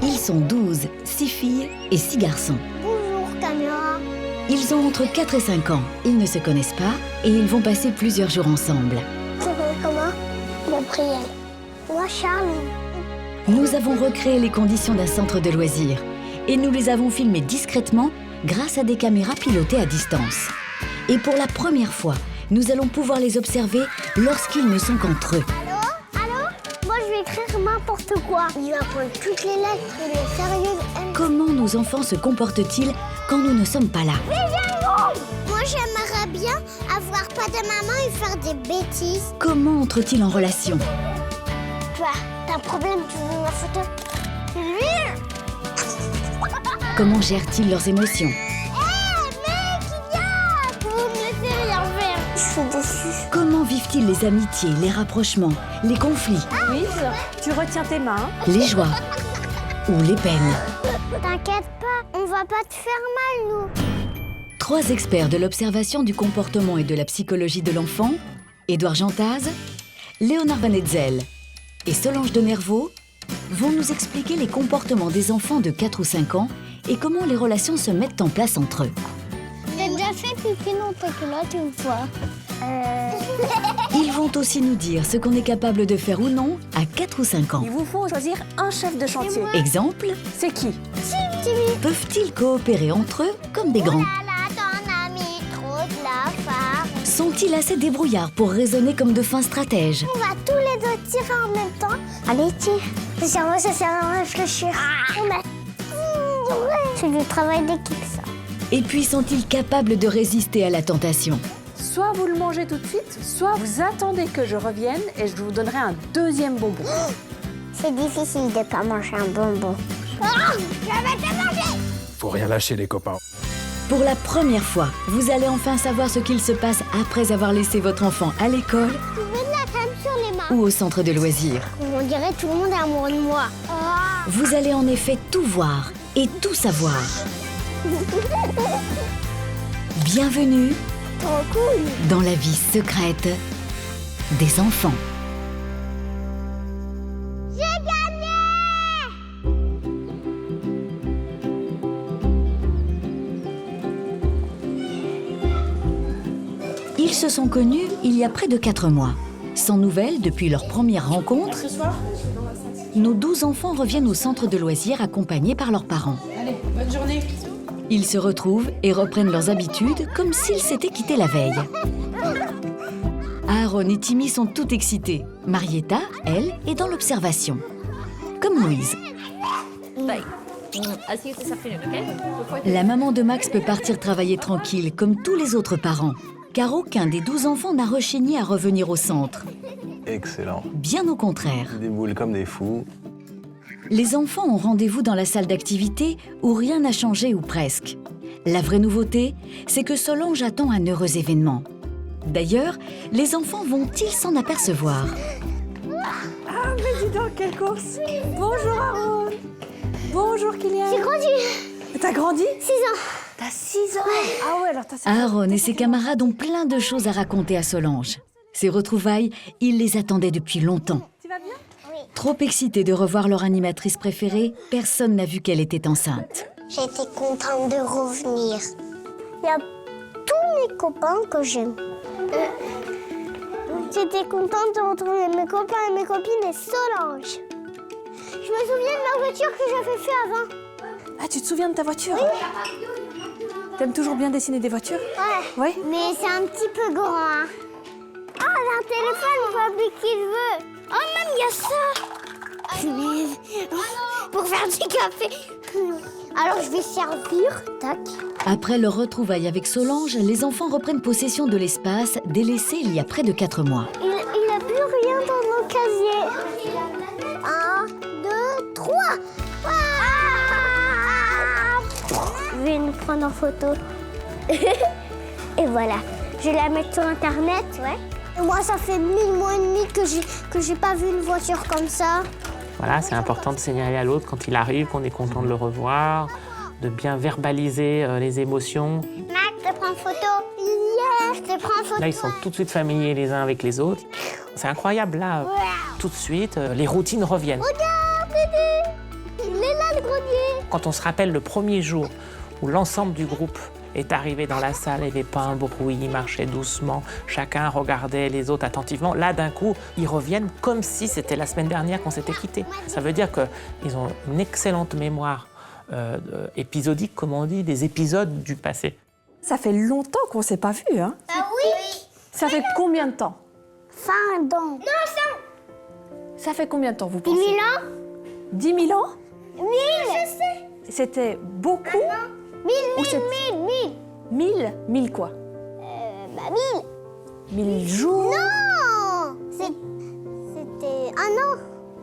Ils sont 12, 6 filles et 6 garçons. Bonjour, caméra. Ils ont entre 4 et 5 ans, ils ne se connaissent pas et ils vont passer plusieurs jours ensemble. Tu t'appelles comment? Gabriel. Moi, Charles. Nous avons recréé les conditions d'un centre de loisirs et nous les avons filmés discrètement grâce à des caméras pilotées à distance. Et pour la première fois, nous allons pouvoir les observer lorsqu'ils ne sont qu'entre eux. Allô? Moi, je vais écrire n'importe quoi. Il va prendre toutes les lettres, il est sérieux. Comment nos enfants se comportent-ils quand nous ne sommes pas là? Moi, j'aimerais bien avoir pas de maman et faire des bêtises. Comment entrent-ils en relation? Toi, t'as un problème, tu veux ma photo? Lui? Comment gèrent-ils leurs émotions? Mec, il vient! Vous me laissez rien faire. Je suis déçue. Comment vivent-ils les amitiés, les rapprochements, les conflits, Louise, tu retiens tes mains. les joies ou les peines? T'inquiète pas, on va pas te faire mal, nous. 3 experts de l'observation du comportement et de la psychologie de l'enfant, Édouard Jantaz, Léonard Van Hetzel et Solange de Nervaux, vont nous expliquer les comportements des enfants de 4 ou 5 ans et comment les relations se mettent en place entre eux. T'as déjà fait pipi dans ta culotte une fois? Ils vont aussi nous dire ce qu'on est capable de faire ou non à 4 ou 5 ans. Il vous faut choisir un chef de chantier. Exemple, C'est qui? peuvent-ils coopérer entre eux comme des grands? Là, t'en as mis trop de la farce. Sont-ils assez débrouillards pour raisonner comme de fins stratèges? On va tous les deux tirer en même temps. Allez, tire. Le cerveau, ça sert à réfléchir. C'est du travail d'équipe, ça. Et puis sont-ils capables de résister à la tentation? Soit vous le mangez tout de suite, soit vous attendez que je revienne et je vous donnerai un deuxième bonbon. C'est difficile de pas manger un bonbon. Je vais te manger. Faut rien lâcher, les copains. Pour la première fois, vous allez enfin savoir ce qu'il se passe après avoir laissé votre enfant à l'école Tu veux de la crème sur les mains? ou au centre de loisirs. On dirait tout le monde est amoureux de moi. Vous allez en effet tout voir et tout savoir. Bienvenue Trop cool. dans la vie secrète des enfants. J'ai gagné. Ils se sont connus il y a près de 4 mois. Sans nouvelles depuis leur première rencontre, nos 12 enfants reviennent au centre de loisirs accompagnés par leurs parents. Allez, bonne journée. Ils se retrouvent et reprennent leurs habitudes comme s'ils s'étaient quittés la veille. Aaron et Timmy sont tout excités. Marietta, elle, est dans l'observation. Comme Louise. La maman de Max peut partir travailler tranquille, comme tous les autres parents. Car aucun des 12 enfants n'a rechigné à revenir au centre. Excellent. Bien au contraire. Ils déboulent comme des fous. Les enfants ont rendez-vous dans la salle d'activité où rien n'a changé ou presque. La vraie nouveauté, c'est que Solange attend un heureux événement. D'ailleurs, les enfants vont-ils s'en apercevoir? Ah, mais dis donc, quelle course. Bonjour, Aaron. Bonjour, Kylian. J'ai grandi. T'as grandi? 6 ans. T'as 6 ans. Ah ouais, alors t'as... Aaron et ses camarades ont plein de choses à raconter à Solange. Ces retrouvailles, ils les attendaient depuis longtemps. Tu vas bien? Trop excités de revoir leur animatrice préférée, personne n'a vu qu'elle était enceinte. J'étais contente de revenir. Il y a tous mes copains que j'aime. J'étais contente de retrouver mes copains et mes copines et Solange. Je me souviens de ma voiture que j'avais fait avant. Ah, tu te souviens de ta voiture? T'aimes toujours bien dessiner des voitures? Ouais. Ouais. Mais c'est un petit peu grand, hein. Ah, elle a un téléphone, on peut appeler qui veut. Oh, même, il y a ça. Pour faire du café. Alors, je vais servir. Tac. Après leur retrouvaille avec Solange, les enfants reprennent possession de l'espace délaissé il y a près de 4 mois. Il n'a plus rien dans nos casiers. 1, 2, 3. Je vais nous prendre en photo. Et voilà. Je vais la mettre sur Internet. Ouais. Et moi, ça fait 1000 mois et demi que j'ai pas vu une voiture comme ça. Voilà, c'est important de signaler à l'autre quand il arrive, qu'on est content de le revoir, de bien verbaliser les émotions. Max, je te prends en photo. Yeah, je te prends en photo. Là, ils sont tout de suite familiers les uns avec les autres. C'est incroyable, là, tout de suite, les routines reviennent. Regarde, bébé. Il est là, chaudronnier. Quand on se rappelle le premier jour où l'ensemble du groupe est arrivé dans la salle, il n'y avait pas un bruit, ils marchaient doucement, chacun regardait les autres attentivement. Là, d'un coup, ils reviennent comme si c'était la semaine dernière qu'on s'était quittés. Ça veut dire qu'ils ont une excellente mémoire épisodique, comme on dit, des épisodes du passé. Ça fait longtemps qu'on ne s'est pas vus, hein? Ah oui. Ça fait combien de temps? Fin d'an. Ça fait combien de temps, vous 10 pensez? 000 ans. 10 000 ans? 1000. Je sais. C'était beaucoup? 1000 1000 quoi? 1000. 1000 jours? Non. C'était un an.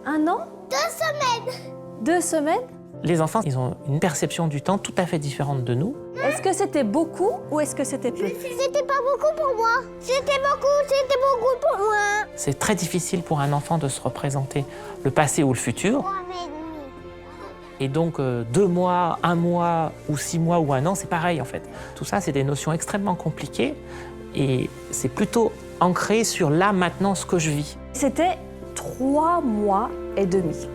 1 an? 2 semaines. 2 semaines? Les enfants, ils ont une perception du temps tout à fait différente de nous. Est-ce que c'était beaucoup ou est-ce que c'était peu? C'était pas beaucoup pour moi. C'était beaucoup pour moi. C'est très difficile pour un enfant de se représenter le passé ou le futur. 3 mois et demi. Et donc, 2 mois, 1 mois, ou 6 mois, ou 1 an, c'est pareil en fait. Tout ça, c'est des notions extrêmement compliquées et c'est plutôt ancré sur là, maintenant, ce que je vis. C'était 3 mois et demi.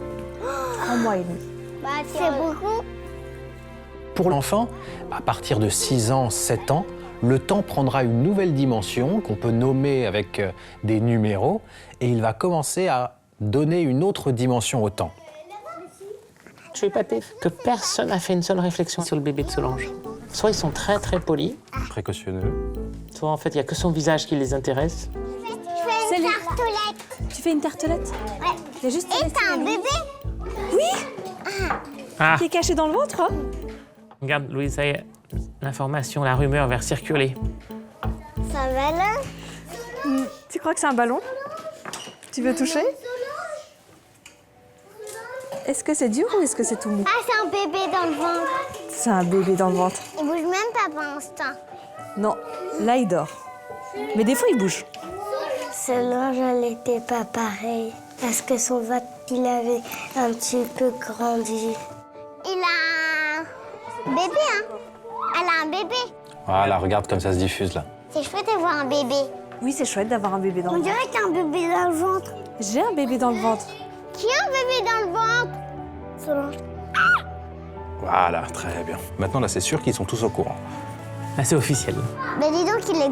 3 mois et demi. C'est beaucoup. Pour l'enfant, à partir de 6 ans, 7 ans, le temps prendra une nouvelle dimension qu'on peut nommer avec des numéros et il va commencer à donner une autre dimension au temps. Je suis épaté que personne n'a fait une seule réflexion sur le bébé de Solange. Soit ils sont très très polis, Précautionneux. soit en fait il n'y a que son visage qui les intéresse. Je fais une tartelette. Tu fais une tartelette? Ouais. Il y a juste Et t'as un bébé? Ah, qui est caché dans le ventre, hein? regarde Louise, ça y est, l'information, la rumeur va circuler. Ça va là? Tu crois que c'est un ballon? Tu veux toucher? Est-ce que c'est dur ou est-ce que c'est tout mou? Ah, c'est un bébé dans le ventre. C'est un bébé dans le ventre. Il bouge même pas pour l'instant. Non, là il dort. Mais des fois il bouge. Solange, elle n'était pas pareille. Parce que son ventre, il avait un petit peu grandi. Il a un bébé, hein? Elle a un bébé. Voilà, regarde comme ça se diffuse là. C'est chouette d'avoir un bébé. Oui, c'est chouette d'avoir un bébé dans On le ventre. dirait qu'il y a un bébé dans le ventre. J'ai un bébé dans le ventre. Qui a un bébé dans le ventre? Solange. Voilà, très bien. Maintenant, là, c'est sûr qu'ils sont tous au courant. Là, c'est officiel. Mais dis donc, il est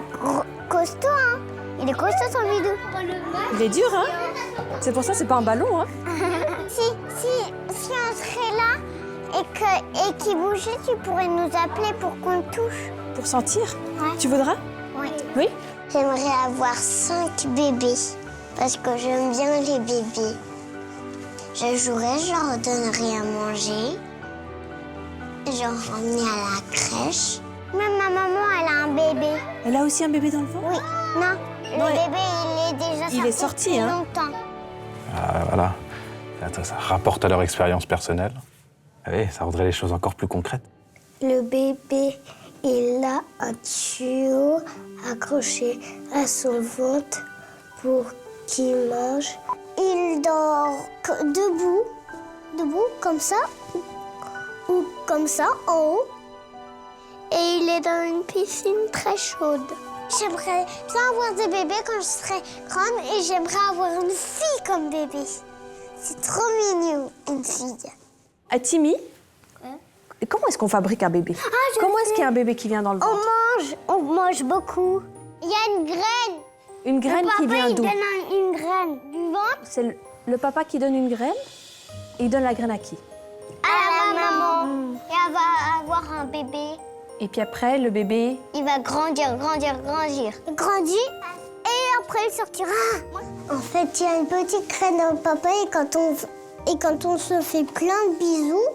costaud, hein? Il est costaud, son bidou. Il est dur, hein? C'est pour ça que c'est pas un ballon, hein? Si on serait là et qu'il bougeait, tu pourrais nous appeler pour qu'on le touche. Pour sentir. Ouais. Tu voudras? Oui. Oui? J'aimerais avoir 5 bébés parce que j'aime bien les bébés. Je jouerais, je leur donnerais à manger. Je leur emmenerais à la crèche. Même ma maman, elle a un bébé. Elle a aussi un bébé dans le ventre? Oui. Non, Non, le bébé, il est déjà sorti. Il est sorti, depuis hein. longtemps. Ah, voilà. Attends, ça rapporte à leur expérience personnelle. Oui, ça rendrait les choses encore plus concrètes. Le bébé, il a un tuyau accroché à son ventre pour qu'il mange. Il dort debout comme ça, ou comme ça, en haut. Et il est dans une piscine très chaude. J'aimerais bien avoir des bébés quand je serai grande et j'aimerais avoir une fille comme bébé. C'est trop mignon, une fille. À Timmy, et comment est-ce qu'on fabrique un bébé? je Comment sais. est-ce qu'il y a un bébé qui vient dans le ventre? On mange beaucoup. Il y a une graine. Une graine Le qui papa, vient il d'où? donne une graine du ventre C'est le papa qui donne une graine et il donne la graine à qui? à la maman. Et elle va avoir un bébé. Et puis après, le bébé, Il va grandir. Il grandit et après il sortira. En fait, il y a une petite graine dans le papa et quand on se fait plein de bisous,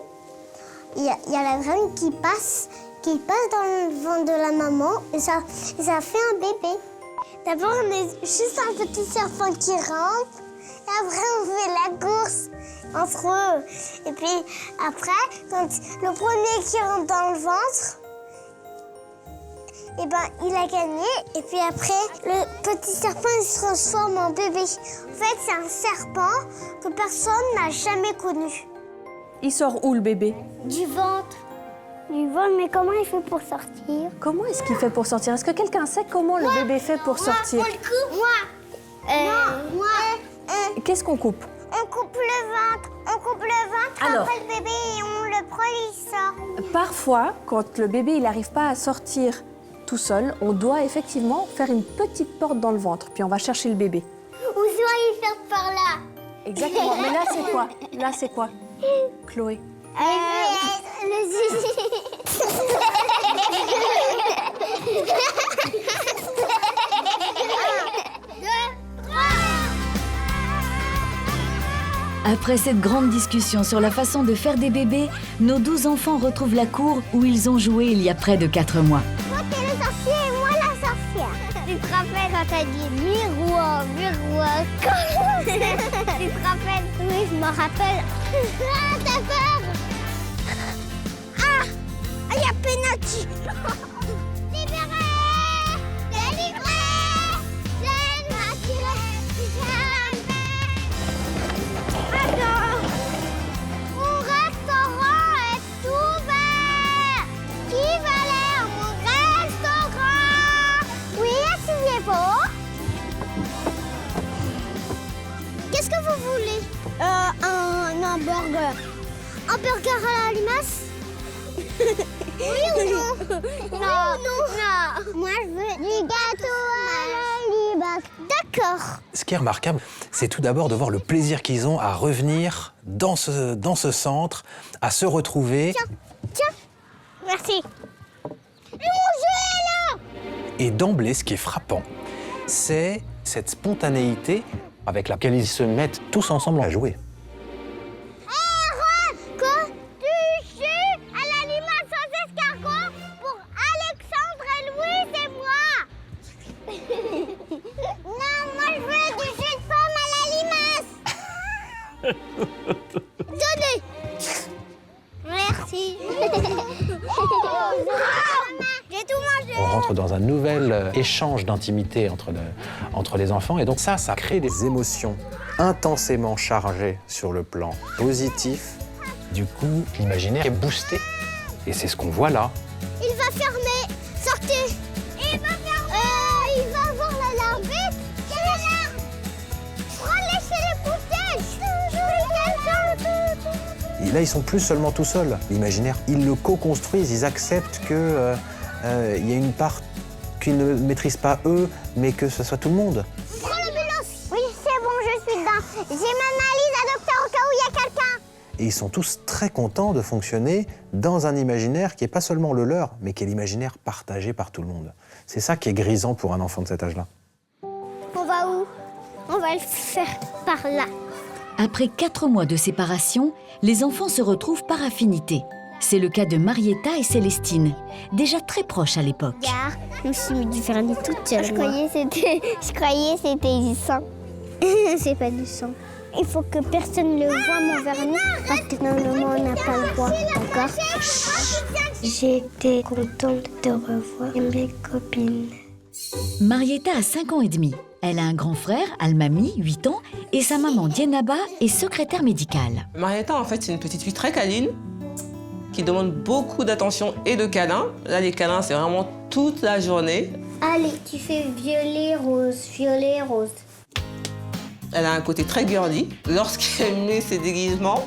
il y a la graine qui passe dans le ventre de la maman et ça fait un bébé. D'abord, on est juste un petit serpent qui rampe et après on fait la course entre eux. Et puis après, quand le premier qui rentre dans le ventre, eh ben, il a gagné. Et puis après, le petit serpent, il se transforme en bébé. En fait, c'est un serpent que personne n'a jamais connu. il sort où le bébé? Du ventre. Mais comment il fait pour sortir? Comment est-ce qu'il fait pour sortir? Est-ce que quelqu'un sait comment le bébé fait pour sortir? Moi. Moi. Qu'est-ce qu'on coupe? On coupe le ventre, Alors. après le bébé, et on le prend, il sort. Parfois, quand le bébé n'arrive pas à sortir tout seul, on doit effectivement faire une petite porte dans le ventre, puis on va chercher le bébé. Ou soit il sort par là. Exactement. Mais là, c'est quoi? Là, c'est quoi, Chloé? Le zizi. Après cette grande discussion sur la façon de faire des bébés, nos 12 enfants retrouvent la cour où ils ont joué il y a près de 4 mois. Toi, t'es le sorcier et moi la sorcière. Tu te rappelles quand t'as dit miroir, miroir, tu te rappelles? Oui, je me rappelle. Ah, t'as peur? Ah, il y a penalty. Libéré, délivré, j'ai attiré, Attends, mon restaurant est ouvert. Qui va aller à mon restaurant? Oui, asseyez-vous. Qu'est-ce que vous voulez? Un hamburger. Un burger à la limace? Oui ou non? Non. Moi, je veux du gâteau à la limace. D'accord. Ce qui est remarquable, c'est tout d'abord de voir le plaisir qu'ils ont à revenir dans ce centre, à se retrouver. Tiens. Merci. Et mon jeu est là. Et d'emblée, ce qui est frappant, c'est cette spontanéité avec laquelle ils se mettent tous ensemble à jouer. Quoi? Du jus à la limace sans escargot pour Alexandre et Louise et moi. Non, moi je veux du jus de pomme à la limace. Donnez. Merci. J'ai tout mangé. On rentre dans un nouvel échange d'intimité entre les enfants. Et donc ça crée des émotions intensément chargées sur le plan positif. Du coup, l'imaginaire est boosté. Et c'est ce qu'on voit là. Il va fermer. Sortez. Il va fermer. Il va voir la larve. Vite. Quelle larve? Prends-les chez les poubelles. Et là, ils sont plus seulement tout seuls, l'imaginaire. Ils le co-construisent, ils acceptent qu'il y a une part qu'ils ne maîtrisent pas eux, mais que ce soit tout le monde. Prends l'ambulance. Oui, c'est bon, je suis dedans. J'ai ma valise à docteur au cas où il y a quelqu'un. Et ils sont tous très contents de fonctionner dans un imaginaire qui n'est pas seulement le leur, mais qui est l'imaginaire partagé par tout le monde. C'est ça qui est grisant pour un enfant de cet âge-là. On va où? On va le faire par là. Après 4 mois de séparation, les enfants se retrouvent par affinité. C'est le cas de Marietta et Célestine, déjà très proches à l'époque. Regarde, je me suis mis du vernis toute seule. Je croyais c'était du sang. C'est pas du sang. Il faut que personne ne voit mon vernis parce que normalement on n'a pas le droit. D'accord? J'ai été contente de revoir mes copines. Marietta a 5 ans et demi. Elle a un grand frère, Almami, 8 ans, et sa maman, Dienaba, est secrétaire médicale. Marietta, en fait, c'est une petite fille très câline, qui demande beaucoup d'attention et de câlins. Là, les câlins, c'est vraiment toute la journée. Allez, tu fais violet, rose, violet, rose. Elle a un côté très girly. Lorsqu'elle met ses déguisements,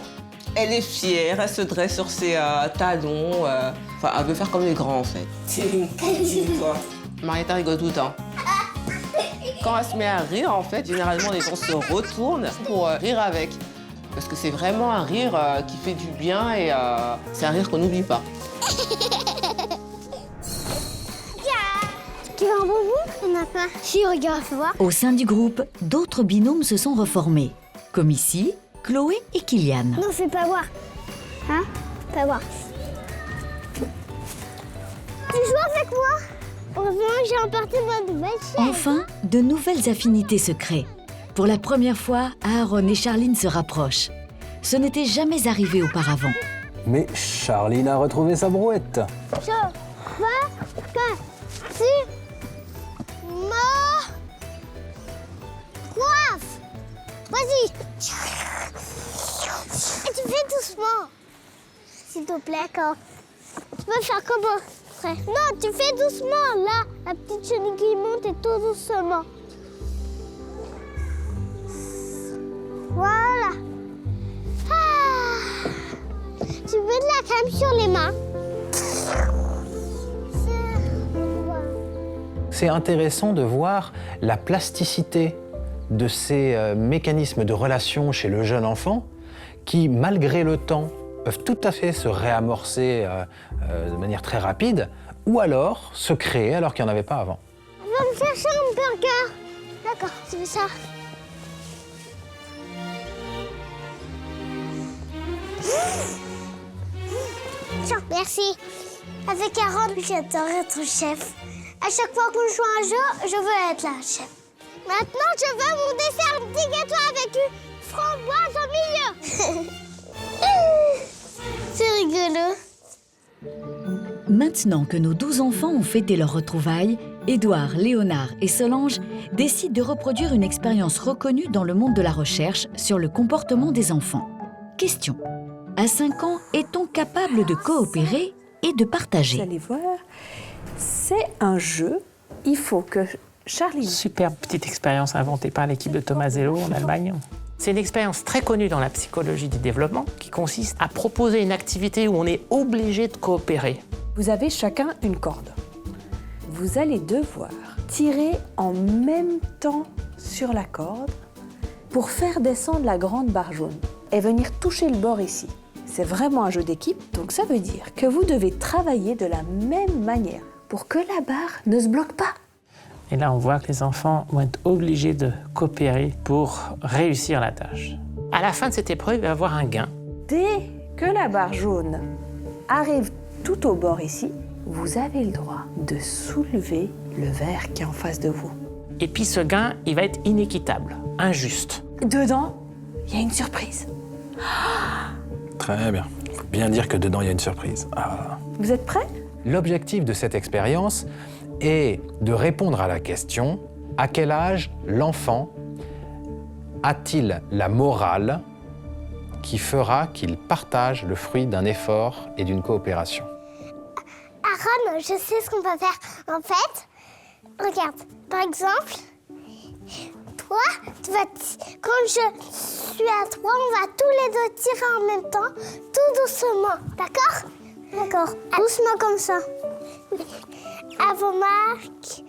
elle est fière, elle se dresse sur ses talons. Enfin, elle veut faire comme les grands, en fait. C'est une petite, toi. Marietta rigole tout le temps. Quand elle se met à rire, en fait, généralement, les gens se retournent pour rire avec. Parce que c'est vraiment un rire qui fait du bien et c'est un rire qu'on n'oublie pas. Tu veux un bonbon? On n'a pas. Si, regarde, fais voir. Au sein du groupe, d'autres binômes se sont reformés, comme ici, Chloé et Kylian. Non, fais pas voir. Hein? Pas voir. Tu joues avec moi? Heureusement que j'ai emporté ma nouvelle chaise. Enfin, de nouvelles affinités se créent. Pour la première fois, Aaron et Charline se rapprochent. Ce n'était jamais arrivé auparavant. Mais Charline a retrouvé sa brouette. Je veux que tu me coiffes. Vas-y. Et tu fais doucement. S'il te plaît, quand tu peux faire comment, frère? Non, tu fais doucement, là. La petite chenille qui monte et tout doucement. Voilà. Tu veux de la crème sur les mains? C'est intéressant de voir la plasticité de ces mécanismes de relation chez le jeune enfant qui, malgré le temps, peuvent tout à fait se réamorcer de manière très rapide ou alors se créer alors qu'il n'y en avait pas avant. On va me chercher un burger. D'accord, tu veux ça? Tiens, merci. Avec Aaron, j'adore être chef. À chaque fois qu'on joue à un jeu, je veux être la chef. Maintenant, je veux mon dessert petit gâteau avec une framboise au milieu. C'est rigolo. Maintenant que nos 12 enfants ont fêté leur retrouvailles, Édouard, Léonard et Solange décident de reproduire une expérience reconnue dans le monde de la recherche sur le comportement des enfants. Question. À 5 ans, est-on capable de coopérer et de Vous partager? allez voir, c'est un jeu. Il faut que Charlie... Superbe petite expérience inventée par l'équipe de Tomasello en Allemagne. C'est une expérience très connue dans la psychologie du développement qui consiste à proposer une activité où on est obligé de coopérer. Vous avez chacun une corde. Vous allez devoir tirer en même temps sur la corde pour faire descendre la grande barre jaune et venir toucher le bord ici. C'est vraiment un jeu d'équipe, donc ça veut dire que vous devez travailler de la même manière pour que la barre ne se bloque pas. Et là, on voit que les enfants vont être obligés de coopérer pour réussir la tâche. À la fin de cette épreuve, il va y avoir un gain. Dès que la barre jaune arrive tout au bord ici, vous avez le droit de soulever le verre qui est en face de vous. Et puis ce gain, il va être inéquitable, injuste. Dedans, il y a une surprise. Très bien. Faut bien dire que dedans, il y a une surprise. Ah. Vous êtes prêts? L'objectif de cette expérience est de répondre à la question à quel âge l'enfant a-t-il la morale qui fera qu'il partage le fruit d'un effort et d'une coopération? Aaron, je sais ce qu'on va faire. En fait, regarde, par exemple, toi, quand je suis à toi, on va tous les deux tirer en même temps, tout doucement, d'accord? D'accord. Doucement comme ça. À vos marques.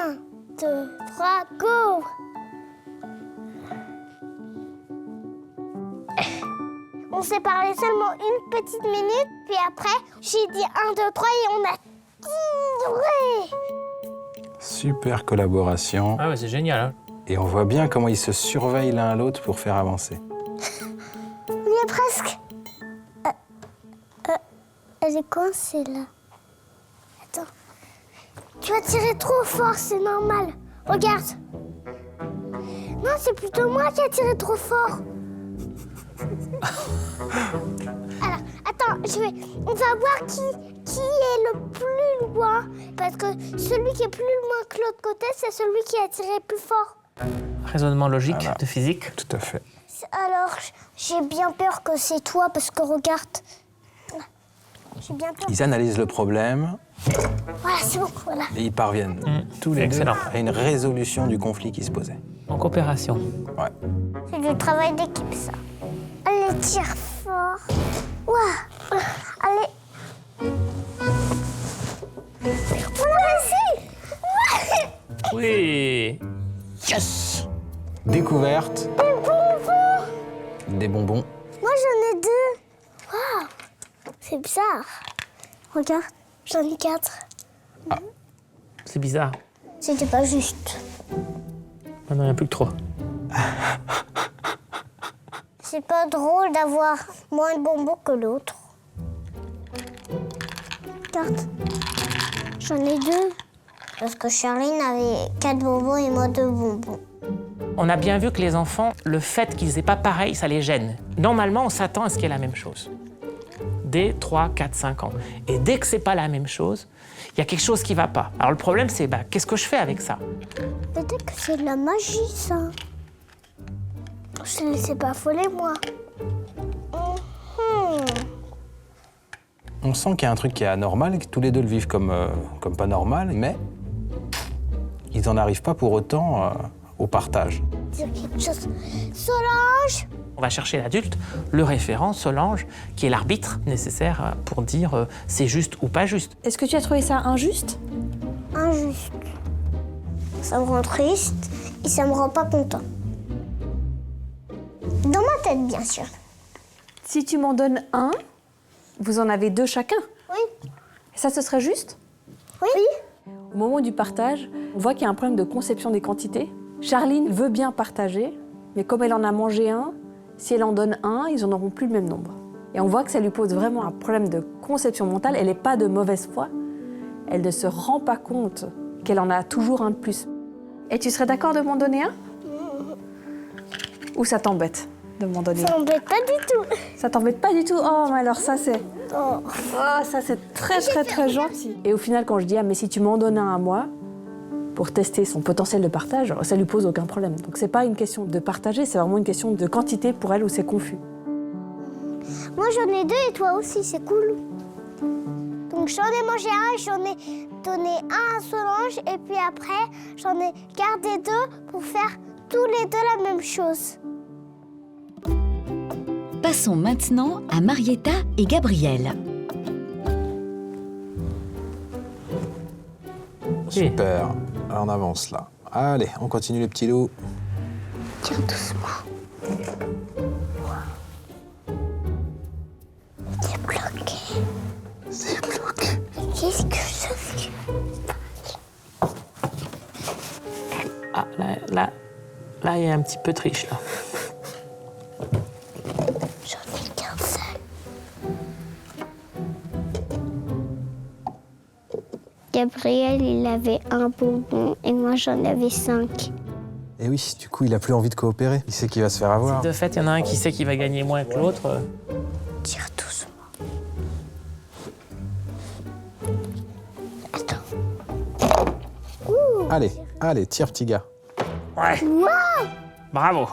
1, 2, 3, go! On s'est parlé seulement une petite minute, puis après, j'ai dit 1, 2, 3 et on a tiré. Super collaboration. Ah ouais, c'est génial, hein? Et on voit bien comment ils se surveillent l'un à l'autre pour faire avancer. On y est presque. Elle est coincée là. Attends. Tu as tiré trop fort, c'est normal. Regarde. Non, c'est plutôt moi qui ai tiré trop fort. Alors, attends, on va voir qui est le plus loin. Parce que celui qui est plus loin que l'autre côté, c'est celui qui a tiré plus fort. Raisonnement logique Voilà. de physique. Tout à fait. Alors, j'ai bien peur que c'est toi, parce que regarde. J'ai bien peur. Ils analysent le problème Voilà, c'est bon, voilà. et ils parviennent tous les Excellent. deux à une résolution du conflit qui se posait. En coopération. Ouais. C'est du travail d'équipe, ça. Allez, tire fort. Ouah. Allez. On a réussi. Ouais. Oui. Yes. Découverte. Des bonbons. Moi, j'en ai 2. Waouh. C'est bizarre. Regarde, j'en ai 4. C'est bizarre. C'était pas juste. Maintenant, il n'y en a plus que 3. C'est pas drôle d'avoir moins de bonbons que l'autre. Regarde. J'en ai 2. Parce que Charline avait 4 bonbons et moi 2 bonbons. On a bien vu que les enfants, le fait qu'ils n'aient pas pareil, ça les gêne. Normalement, on s'attend à ce qu'il y ait la même chose. Dès 3, 4, 5 ans. Et dès que c'est pas la même chose, il y a quelque chose qui va pas. Alors le problème, c'est qu'est-ce que je fais avec ça? Peut-être que c'est de la magie, ça. Je ne laissais pas affoler, moi. On sent qu'il y a un truc qui est anormal et que tous les deux le vivent comme pas normal, mais ils n'en arrivent pas pour autant au partage. Dire quelque chose. Solange, On va chercher l'adulte, le référent, Solange, qui est l'arbitre nécessaire pour dire c'est juste ou pas juste. Est-ce que tu as trouvé ça injuste? Injuste. Ça me rend triste et ça me rend pas content. Dans ma tête, bien sûr. Si tu m'en donnes un, vous en avez 2 chacun. Oui. Et ça, ce serait juste? Oui. Au moment du partage, on voit qu'il y a un problème de conception des quantités. Charline veut bien partager, mais comme elle en a mangé un, si elle en donne un, ils n'en auront plus le même nombre. Et on voit que ça lui pose vraiment un problème de conception mentale. Elle n'est pas de mauvaise foi. Elle ne se rend pas compte qu'elle en a toujours un de plus. Et tu serais d'accord de m'en donner un? Ou ça t'embête de m'en donner un? Ça m'embête pas du tout. Ça t'embête pas du tout? Oh, mais alors ça, c'est... Oh. Oh, ça, c'est très, très, très gentil. Et au final, quand je dis, ah, mais si tu m'en donnes un à moi, pour tester son potentiel de partage, ça lui pose aucun problème. Donc c'est pas une question de partager, c'est vraiment une question de quantité pour elle où c'est confus. Moi, j'en ai 2 et toi aussi, c'est cool. Donc j'en ai mangé un, j'en ai donné un à Solange et puis après, j'en ai gardé 2 pour faire tous les 2 la même chose. Passons maintenant à Marietta et Gabriel. Super. Alors, on avance là. Allez, on continue les petits loups. Tiens doucement. C'est bloqué. C'est bloqué. Qu'est-ce que ça fait? Ah, là, il y a un petit peu de triche, là. J'en ai qu'un seul. Gabriel, il avait un bonbon et moi, j'en avais 5. Et oui, du coup, il a plus envie de coopérer. Il sait qu'il va se faire avoir. De fait, il y en a un qui sait qu'il va gagner moins que l'autre. Tire doucement. Attends. Allez, tire, petit gars. Ouais. Wow! Bravo.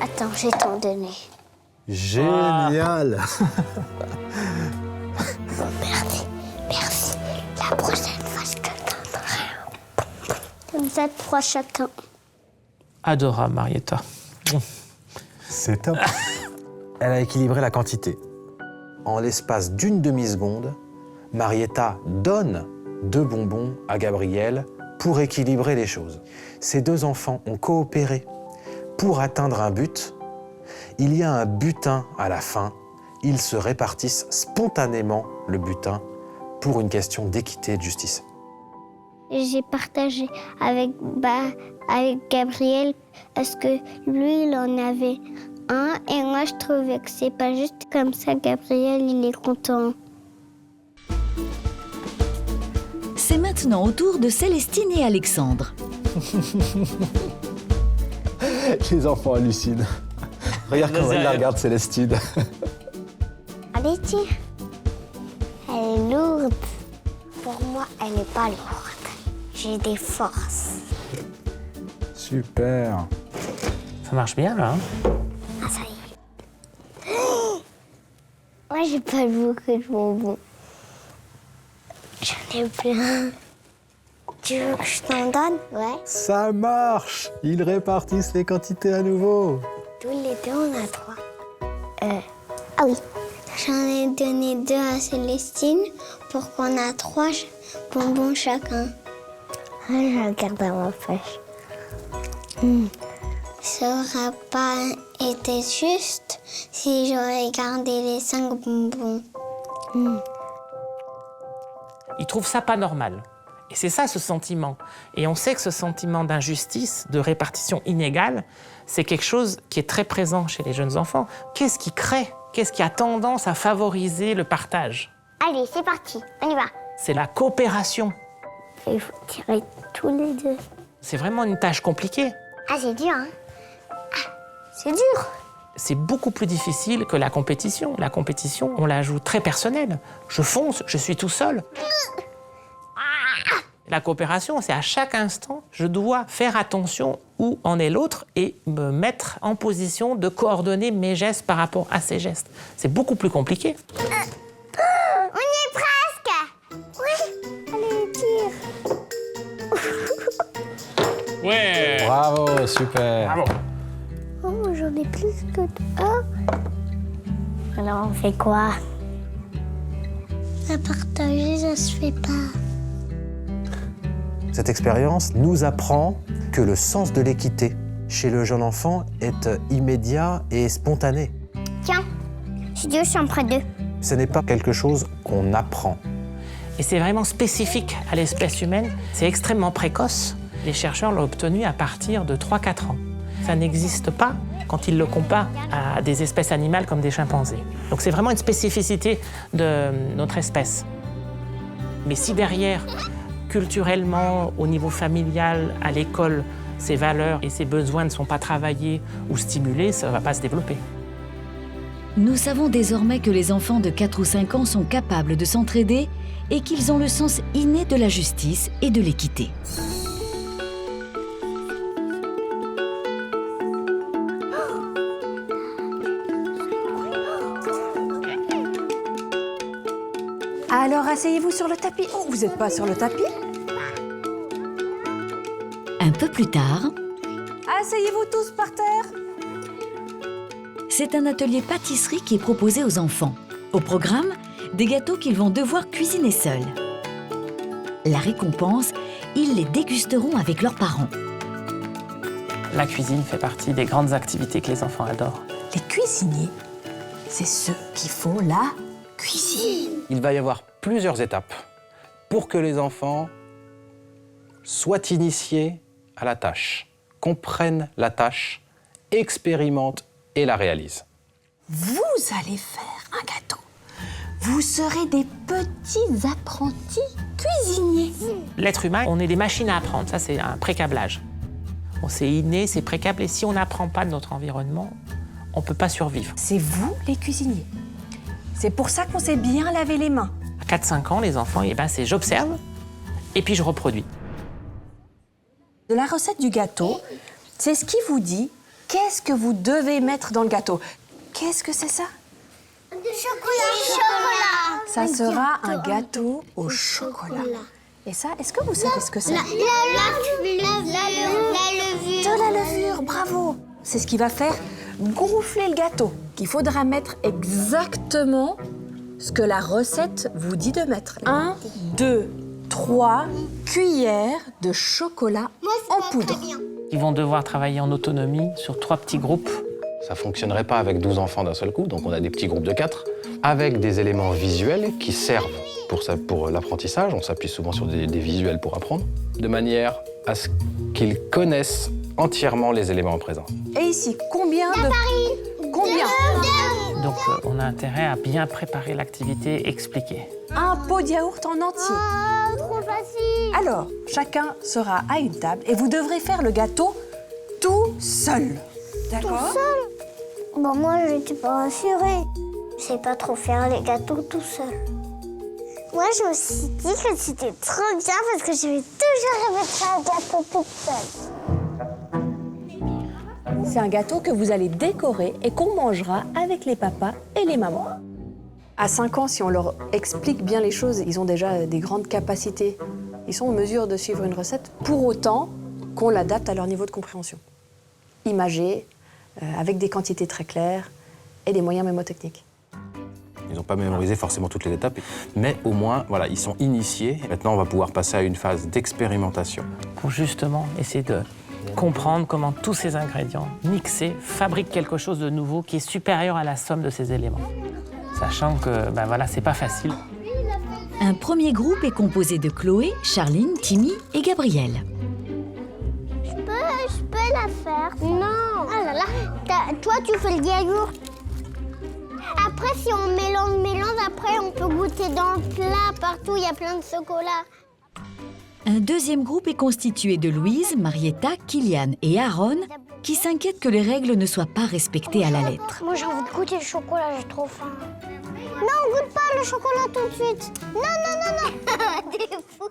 Attends, j'ai t'en donné. Génial. Merci. La prochaine fois, je te donnerai. Vous êtes 3 chacun. Adorable, Marietta. C'est top. Elle a équilibré la quantité. En l'espace d'une demi-seconde, Marietta donne 2 bonbons à Gabriel pour équilibrer les choses. Ces 2 enfants ont coopéré pour atteindre un but. Il y a un butin à la fin. Ils se répartissent spontanément le butin pour une question d'équité et de justice. J'ai partagé avec Gabriel parce que lui, il en avait un et moi, je trouvais que c'est pas juste comme ça. Gabriel, il est content. C'est maintenant au tour de Célestine et Alexandre. Les enfants hallucinent. Regarde comment il la regarde, Célestine. Allez, tiens. Elle est lourde. Pour moi, elle n'est pas lourde. J'ai des forces. Super. Ça marche bien, là. Hein. Ah, ça y est. Moi, j'ai pas beaucoup de bonbons. J'en ai plein. Tu veux que je t'en donne? Ouais. Ça marche. Ils répartissent les quantités à nouveau. Tous les 2, on a 3. Ah oui. J'en ai donné 2 à Célestine pour qu'on a 3 bonbons chacun. Ah, je regarde dans ma poche. Ça aurait pas été juste si j'aurais gardé les 5 bonbons. Il trouve ça pas normal. Et c'est ça, ce sentiment. Et on sait que ce sentiment d'injustice, de répartition inégale, c'est quelque chose qui est très présent chez les jeunes enfants. Qu'est-ce qui crée? Qu'est-ce qui a tendance à favoriser le partage? Allez, c'est parti, on y va. C'est la coopération. Il faut tirer tous les 2. C'est vraiment une tâche compliquée. Ah, c'est dur, hein? Ah, c'est dur. C'est beaucoup plus difficile que la compétition. La compétition, on la joue très personnelle. Je fonce, je suis tout seul. La coopération, c'est à chaque instant, je dois faire attention où en est l'autre et me mettre en position de coordonner mes gestes par rapport à ses gestes. C'est beaucoup plus compliqué. On y est presque. Oui, allez, tire. Ouais. Bravo, super. Bravo. Oh, j'en ai plus que 1. Alors on fait quoi? À partager, ça se fait pas. Cette expérience nous apprend que le sens de l'équité chez le jeune enfant est immédiat et spontané. Tiens, si Dieu, j'en prends 2. Ce n'est pas quelque chose qu'on apprend. Et c'est vraiment spécifique à l'espèce humaine. C'est extrêmement précoce. Les chercheurs l'ont obtenu à partir de 3-4 ans. Ça n'existe pas quand ils le comparent à des espèces animales comme des chimpanzés. Donc c'est vraiment une spécificité de notre espèce. Mais si derrière, culturellement, au niveau familial, à l'école, ces valeurs et ces besoins ne sont pas travaillés ou stimulés, ça ne va pas se développer. Nous savons désormais que les enfants de 4 ou 5 ans sont capables de s'entraider et qu'ils ont le sens inné de la justice et de l'équité. Alors, asseyez-vous sur le tapis. Oh, vous n'êtes pas sur le tapis? Un peu plus tard, Asseyez-vous tous par terre. c'est un atelier pâtisserie qui est proposé aux enfants. Au programme, des gâteaux qu'ils vont devoir cuisiner seuls. La récompense, ils les dégusteront avec leurs parents. La cuisine fait partie des grandes activités que les enfants adorent. Les cuisiniers, c'est ceux qui font la cuisine. Il va y avoir plusieurs étapes pour que les enfants soient initiés à la tâche, comprennent la tâche, expérimentent et la réalisent. Vous allez faire un gâteau. Vous serez des petits apprentis cuisiniers. L'être humain, on est des machines à apprendre. Ça, c'est un précablage. On s'est inné, c'est précable. Et si on n'apprend pas de notre environnement, on ne peut pas survivre. C'est vous, les cuisiniers. C'est pour ça qu'on sait bien laver les mains. À 4-5 ans, les enfants, c'est j'observe et puis je reproduis. De la recette du gâteau, c'est ce qui vous dit qu'est-ce que vous devez mettre dans le gâteau. Qu'est-ce que c'est ça? Du chocolat. Ça sera un gâteau au chocolat. Et ça, est-ce que vous savez ce que c'est? La levure. De la levure, bravo. C'est ce qui va faire gonfler le gâteau. Il faudra mettre exactement ce que la recette vous dit de mettre. 1, 2, 3 cuillères de chocolat en poudre. Ils vont devoir travailler en autonomie sur 3 petits groupes. Ça ne fonctionnerait pas avec 12 enfants d'un seul coup, donc on a des petits groupes de 4, avec des éléments visuels qui servent pour l'apprentissage. On s'appuie souvent sur des visuels pour apprendre, de manière à ce qu'ils connaissent entièrement les éléments présents. Et ici, combien de... Combien? Donc on a intérêt à bien préparer l'activité, expliquer. Un pot de yaourt en entier. Oh, trop facile. Alors, chacun sera à une table et vous devrez faire le gâteau tout seul. D'accord? Bon, moi, je n'étais pas rassurée. Je sais pas trop faire les gâteaux tout seul. Moi, je me suis dit que c'était trop bien parce que je vais toujours rêver de faire un gâteau toute seule. C'est un gâteau que vous allez décorer et qu'on mangera avec les papas et les mamans. À 5 ans, si on leur explique bien les choses, ils ont déjà des grandes capacités. Ils sont en mesure de suivre une recette pour autant qu'on l'adapte à leur niveau de compréhension. Imagé, avec des quantités très claires et des moyens mémotechniques. Ils n'ont pas mémorisé forcément toutes les étapes, mais au moins, voilà, ils sont initiés. Maintenant, on va pouvoir passer à une phase d'expérimentation. Pour justement essayer de comprendre comment tous ces ingrédients mixés fabriquent quelque chose de nouveau qui est supérieur à la somme de ces éléments. Sachant que, c'est pas facile. Un premier groupe est composé de Chloé, Charline, Timmy et Gabriel. Je peux la faire. Non. Ah là là. Toi, tu fais le yaourt. Après, si on mélange, après, on peut goûter dans le plat. Partout, il y a plein de chocolat. Un deuxième groupe est constitué de Louise, Marietta, Kylian et Aaron qui s'inquiètent que les règles ne soient pas respectées à la lettre. Moi, j'ai envie de goûter le chocolat, j'ai trop faim. Non, on goûte pas le chocolat tout de suite. Non. T'es fou.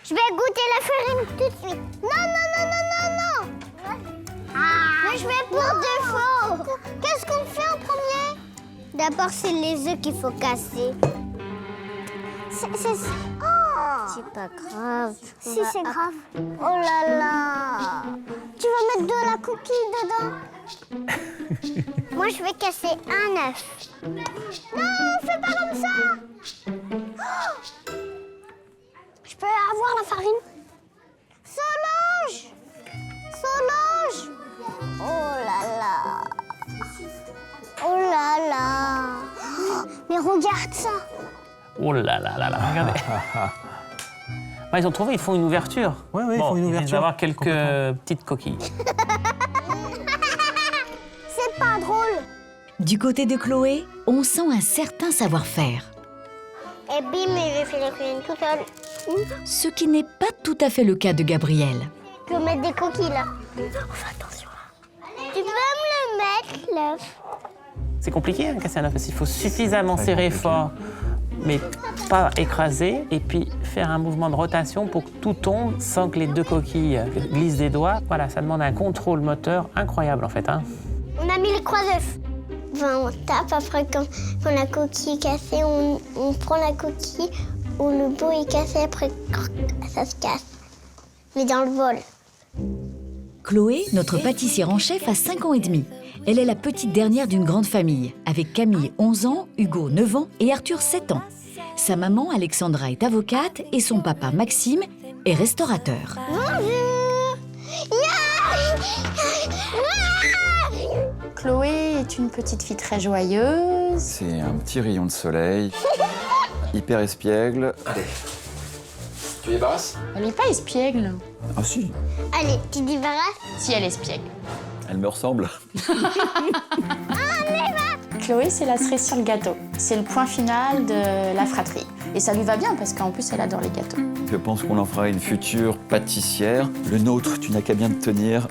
Je vais goûter la farine tout de suite. Non. Mais je vais pour défaut. Qu'est-ce qu'on fait en premier? D'abord, c'est les œufs qu'il faut casser. C'est pas grave. Si, c'est grave. Oh là là. Tu vas mettre de la coquille dedans. Moi, je vais casser un œuf. Non, fais pas comme ça. Oh, je peux avoir la farine? Solange! Solange! Oh là là! Oh là là! Mais regarde ça! Oh là là là là, regardez. Ils ont trouvé, ils font une ouverture. Oui, ils font une ouverture. Ils vont avoir quelques petites coquilles. C'est pas drôle! Du côté de Chloé, on sent un certain savoir-faire. Et bim, je vais faire la cuisine tout seul. Ce qui n'est pas tout à fait le cas de Gabriel. Je vais mettre des coquilles là. On fait attention là. Tu peux me le mettre, l'œuf? C'est compliqué à casser un œuf parce qu'il faut suffisamment serrer fort, mais pas écraser, et puis faire un mouvement de rotation pour que tout tombe sans que les deux coquilles glissent des doigts. Voilà, ça demande un contrôle moteur incroyable en fait. Hein. On a mis les croix-œufs. Enfin, on tape après quand la coquille est cassée, on prend la coquille où le bout est cassé, après ça se casse. Mais dans le bol. Chloé, notre pâtissière en chef, a 5 ans et demi. Elle est la petite dernière d'une grande famille, avec Camille, 11 ans, Hugo, 9 ans et Arthur, 7 ans. Sa maman, Alexandra, est avocate et son papa, Maxime, est restaurateur. Bonjour! Chloé est une petite fille très joyeuse. C'est un petit rayon de soleil, hyper espiègle. Allez, tu débarrasses? Elle n'est pas espiègle. Ah si, Allez, tu débarrasses? Si, elle est espiègle. elle me ressemble. Chloé, c'est la cerise sur le gâteau. C'est le point final de la fratrie. Et ça lui va bien parce qu'en plus, elle adore les gâteaux. Je pense qu'on en fera une future pâtissière. Le nôtre, tu n'as qu'à bien te tenir.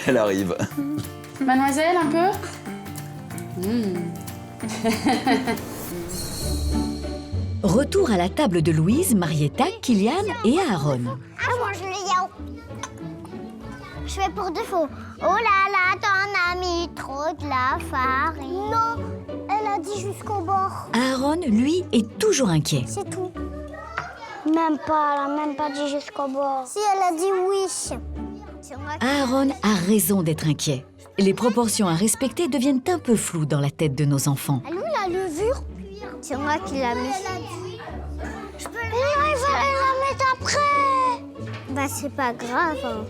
Elle arrive. Mademoiselle, un peu Retour à la table de Louise, Marietta, Kylian et Aaron. Je mange le yaourt. Je fais pour défaut. Oh là là, t'en as mis trop de la farine. Non, elle a dit jusqu'au bord. Aaron, lui, est toujours inquiet. C'est tout. Même pas, elle a même pas dit jusqu'au bord. Si, elle a dit oui. Aaron a raison d'être inquiet. Les proportions à respecter deviennent un peu floues dans la tête de nos enfants. Elle où la levure? C'est moi qui l'ai mis. Je peux il fallait la mettre après. Bah c'est pas grave. Hein.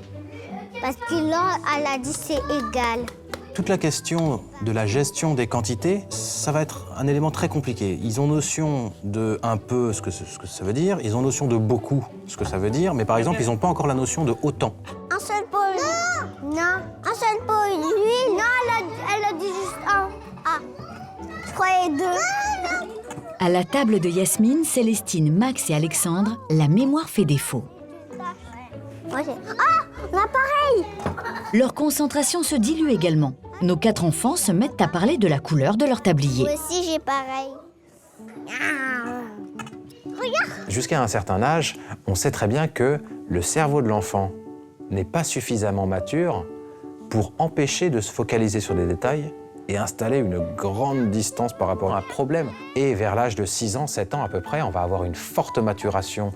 Parce que là, elle a dit c'est égal. Toute la question de la gestion des quantités, ça va être un élément très compliqué. Ils ont notion de un peu ce que ça veut dire, ils ont notion de beaucoup ce que ça veut dire, mais par exemple, ils n'ont pas encore la notion de autant. Un seul pot. Non, un seul pot. Lui, non, elle a dit juste un. Ah, je croyais deux. À la table de Yasmine, Célestine, Max et Alexandre, la mémoire fait défaut. Ah, on a pareil. Leur concentration se dilue également. Nos 4 enfants se mettent à parler de la couleur de leur tablier. Moi aussi, j'ai pareil. Regarde. Jusqu'à un certain âge, on sait très bien que le cerveau de l'enfant n'est pas suffisamment mature pour empêcher de se focaliser sur des détails et installer une grande distance par rapport à un problème. Et vers l'âge de 6 ans, 7 ans à peu près, on va avoir une forte maturation,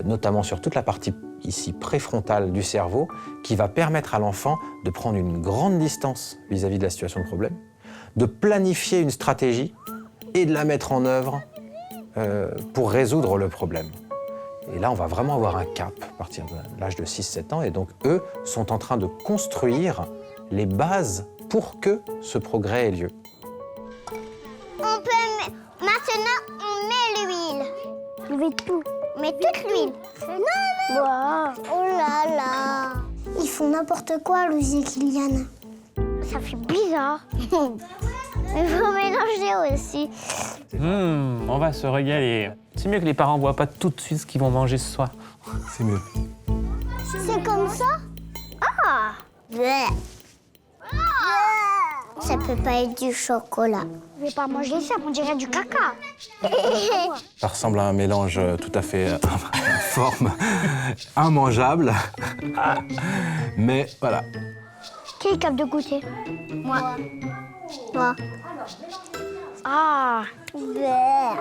notamment sur toute la partie ici préfrontale du cerveau, qui va permettre à l'enfant de prendre une grande distance vis-à-vis de la situation de problème, de planifier une stratégie et de la mettre en œuvre pour résoudre le problème. Et là, on va vraiment avoir un cap à partir de l'âge de 6-7 ans. Et donc, eux sont en train de construire les bases pour que ce progrès ait lieu. On peut maintenant, on met l'huile. Je vais tout. Mais toute l'huile. Non, non. Wow. Oh là là. Ils font n'importe quoi, Louise et Kylian. Ça fait bizarre. Il faut mélanger aussi. On va se régaler. C'est mieux que les parents ne voient pas tout de suite ce qu'ils vont manger ce soir. C'est mieux. C'est comme ça? Ah. Bleh. Ça peut pas être du chocolat. Je vais pas manger ça, on dirait du caca. Ça ressemble à un mélange tout à fait informe, immangeable. Mais voilà. Qui est capable de goûter? Moi. Moi. Ah. Bleh.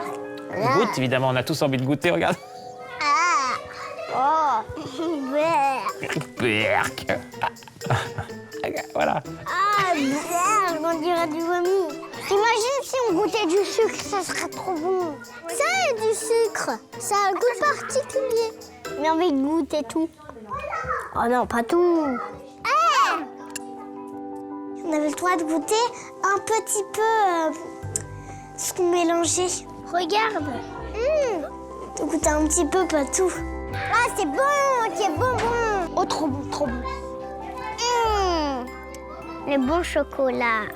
On goûte, évidemment, on a tous envie de goûter, regarde. Ah. Oh. Berk. Voilà. Ah, merde, on dirait du vomi. Imagine si on goûtait du sucre, ça serait trop bon. Ça est du sucre, ça a un goût particulier. J'ai envie de goûter tout. Oh non, pas tout. Hey, on avait le droit de goûter un petit peu ce qu'on mélangeait. Regarde. De goûter un petit peu, pas tout. Ah, c'est bon. Oh, trop bon. Les bons chocolats.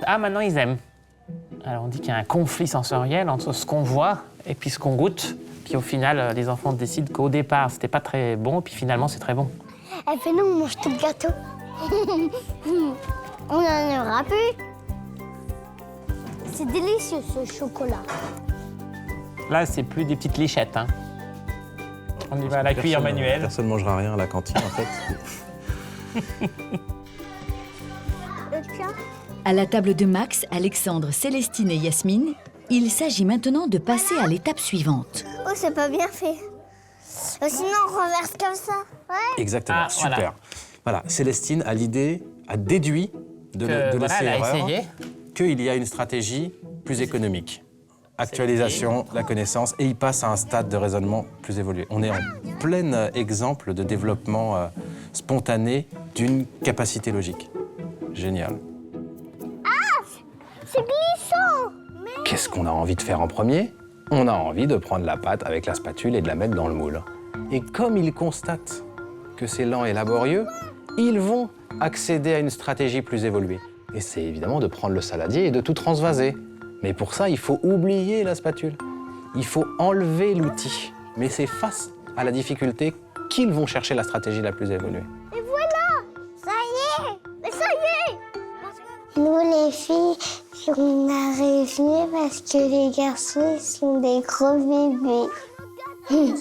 Ah, maintenant, ils aiment. Alors, on dit qu'il y a un conflit sensoriel entre ce qu'on voit et puis ce qu'on goûte. Puis au final, les enfants décident qu'au départ, c'était pas très bon, puis finalement, c'est très bon. Elle fait non, on mange tout le gâteau. On n'en aura plus. C'est délicieux, ce chocolat. Là, c'est plus des petites lichettes. Hein. On y va à la cuillère manuelle. Personne ne mangera rien à la cantine, en fait. Le tien? À la table de Max, Alexandre, Célestine et Yasmine, il s'agit maintenant de passer à l'étape suivante. Oh, c'est pas bien fait. Sinon, on renverse comme ça. Ouais. Exactement, Ah, super. Voilà, Célestine a déduit de Elle a l'essai-erreur essayé. qu'il y a une stratégie plus économique. Actualisation, la connaissance, et il passe à un stade de raisonnement plus évolué. On est en plein exemple de développement spontané d'une capacité logique. Génial. C'est glissant. Qu'est-ce qu'on a envie de faire en premier? On a envie de prendre la pâte avec la spatule et de la mettre dans le moule. Et comme ils constatent que c'est lent et laborieux, ils vont accéder à une stratégie plus évoluée. Et c'est évidemment de prendre le saladier et de tout transvaser. Mais pour ça, il faut oublier la spatule. Il faut enlever l'outil. Mais c'est face à la difficulté qu'ils vont chercher la stratégie la plus évoluée. Et voilà. Ça y est. Mais ça y est. Nous, les filles, on a réussi parce que les garçons, ils sont des gros bébés. Bonjour,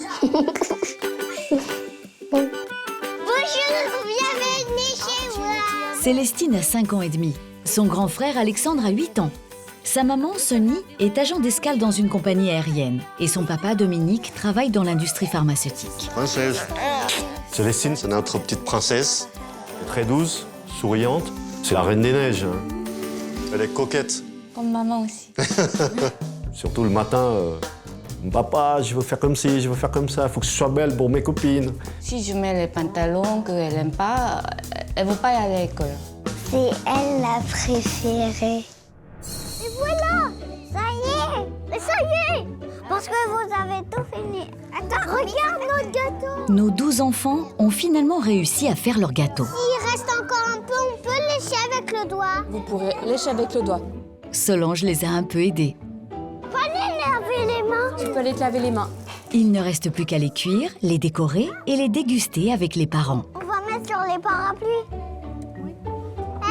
bienvenue chez moi. Célestine a 5 ans et demi. Son grand frère Alexandre a 8 ans. Sa maman, Sonny, est agent d'escale dans une compagnie aérienne. Et son papa, Dominique, travaille dans l'industrie pharmaceutique. Princesse. Célestine, c'est notre petite princesse. Elle est très douce, souriante. C'est la reine des neiges. Hein. Elle est coquette. Comme maman aussi. Surtout le matin. Papa, je veux faire comme ci, je veux faire comme ça. Il faut que je sois belle pour mes copines. Si je mets les pantalons qu'elle n'aime pas, elle ne veut pas y aller à l'école. C'est elle la préférée. Et voilà, ça y est. Mais ça y est. Parce que vous avez tout fini. Attends, regarde notre gâteau. Nos 12 enfants ont finalement réussi à faire leur gâteau. Il reste encore un peu, on peut lécher avec le doigt. Vous pourrez lécher avec le doigt. Solange les a un peu aidés. Fallait laver les mains. Tu peux aller te laver les mains. Il ne reste plus qu'à les cuire, les décorer et les déguster avec les parents. On va mettre sur les parapluies.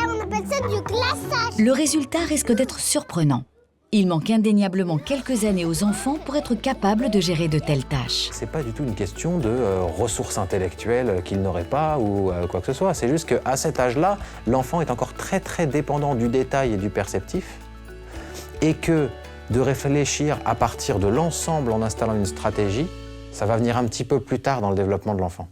On appelle ça du glaçage. Le résultat risque d'être surprenant. Il manque indéniablement quelques années aux enfants pour être capables de gérer de telles tâches. C'est pas du tout une question de ressources intellectuelles qu'ils n'auraient pas ou quoi que ce soit. C'est juste qu'à cet âge-là, l'enfant est encore très très dépendant du détail et du perceptif. Et que de réfléchir à partir de l'ensemble en installant une stratégie, ça va venir un petit peu plus tard dans le développement de l'enfant.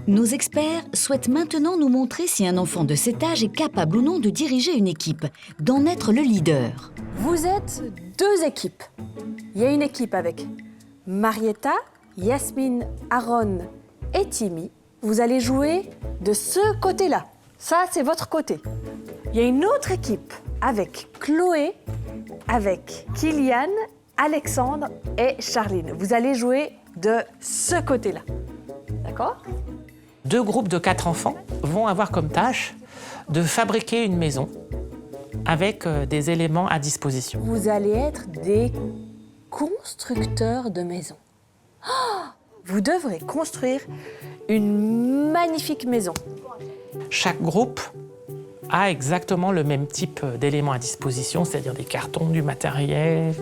Nos experts souhaitent maintenant nous montrer si un enfant de cet âge est capable ou non de diriger une équipe, d'en être le leader. Vous êtes 2 équipes. Il y a une équipe avec Marietta, Yasmine, Aaron et Timmy. Vous allez jouer de ce côté-là. Ça, c'est votre côté. Il y a une autre équipe avec Chloé, avec Kylian, Alexandre et Charline. Vous allez jouer de ce côté-là. D'accord ? 2 groupes de 4 enfants vont avoir comme tâche de fabriquer une maison avec des éléments à disposition. Vous allez être des constructeurs de maisons. Oh, vous devrez construire une magnifique maison. Chaque groupe a exactement le même type d'éléments à disposition, c'est-à-dire des cartons, du matériel,